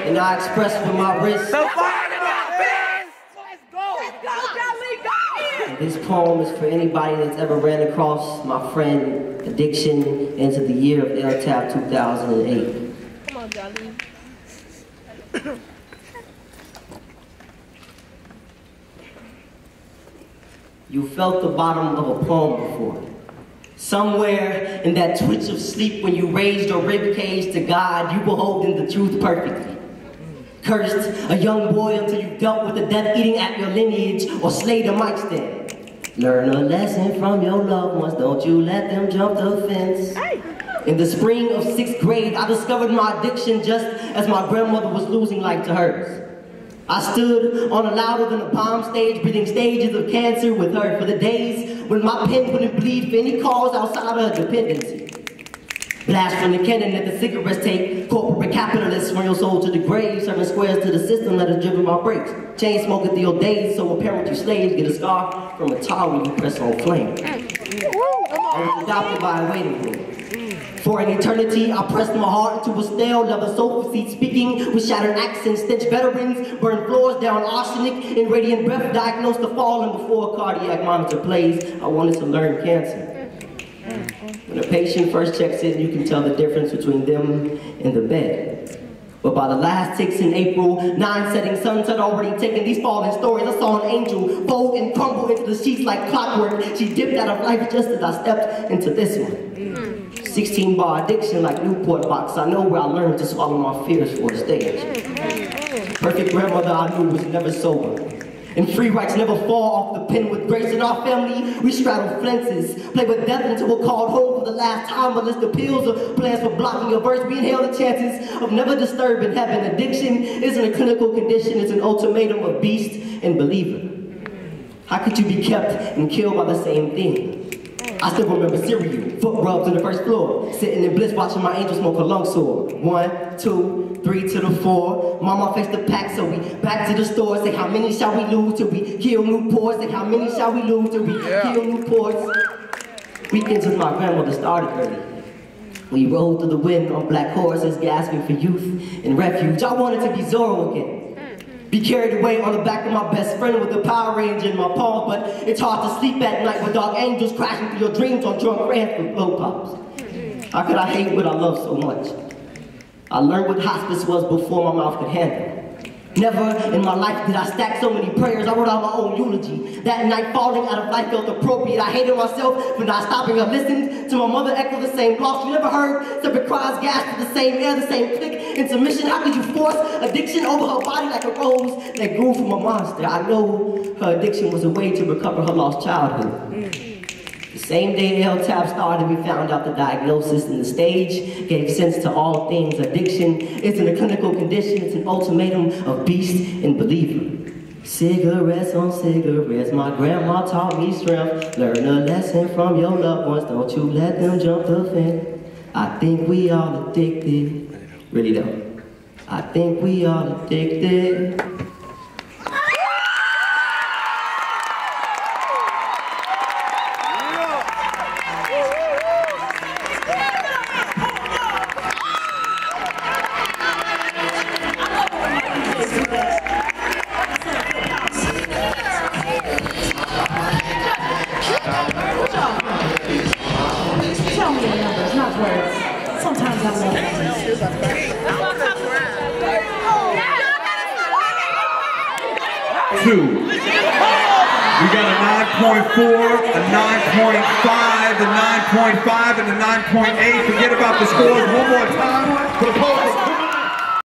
and I express with my wrist. So far in my fist! Let's go, Jahleigh, go ahead! And this poem is for anybody that's ever ran across my friend Addiction into the year of LTAB 2008. Come on, Jahleigh. You felt the bottom of a poem before. Somewhere in that twitch of sleep when you raised your ribcage to God, you beholding the truth perfectly. Cursed a young boy until you dealt with the death eating at your lineage or slayed a mic stand. Learn a lesson from your loved ones, don't you let them jump the fence. In the spring of 6th grade, I discovered my addiction just as my grandmother was losing life to hers. I stood on a louder than a bomb stage, breathing stages of cancer with her for the days when my pen wouldn't bleed for any cause outside of her dependency. Blast from the cannon at the cigarettes take, corporate capitalists run your soul to the grave, serving squares to the system that has driven my brakes. Chain smoking through your days, so apparent you slaves get a scar from a tar when you press on flame. I was adopted by a waiting room. For an eternity, I pressed my heart into a stale leather sofa seat, speaking with shattered accents, stench veterans, burned floors down arsenic, and radiant breath, diagnosed the fallen before a cardiac monitor plays. I wanted to learn cancer. When a patient first checks in, you can tell the difference between them and the bed. But by the last 6 in April, 9 setting suns had already taken these fallen stories. I saw an angel fold and crumble into the sheets like clockwork. She dipped out of life just as I stepped into this one. 16-bar addiction like Newport box. I know where I learned to swallow my fears for the stage. Perfect grandmother I knew was never sober. And free rights never fall off the pen with grace. In our family, we straddle fences, play with death until we're called home for the last time. A list of pills or plans for blocking your verse. We inhale the chances of never disturbing heaven. Addiction isn't a clinical condition, it's an ultimatum of beast and believer. How could you be kept and killed by the same thing? I still remember cereal, foot rubs on the first floor, sitting in bliss watching my angel smoke a lung sore. 1, 2, 3 to the 4. Mama faced the pack, so we back to the store. Say how many shall we lose till we kill Newports? Say how many shall we lose till we kill Newports? Weekends with my grandmother started early. We rode through the wind on black horses, gasping for youth and refuge. I wanted to be Zorro again. Be carried away on the back of my best friend with the Power Ranger in my palm, but it's hard to sleep at night with dark angels crashing through your dreams on drunk rants with blow pops. How could I hate what I love so much? I learned what hospice was before my mouth could handle it. Never in my life did I stack so many prayers. I wrote out my own eulogy. That night falling out of life felt appropriate. I hated myself for not stopping. I listened to my mother echo the same loss. You never heard separate cries gasp for the same air, the same click in submission. How could you force addiction over her body like a rose that grew from a monster? I know her addiction was a way to recover her lost childhood. The same day LTAB started, we found out the diagnosis, and the stage gave sense to all things. Addiction isn't a clinical condition, it's an ultimatum of beast and believer. Cigarettes on cigarettes, my grandma taught me strength. Learn a lesson from your loved ones, don't you let them jump the fence. I think we all addicted, really though. I think we all addicted. Tell me the numbers, not words. Sometimes I love numbers. 2. We got a 9.4, a 9.5, a 9.5, and a 9.8. Forget about the scores one more time.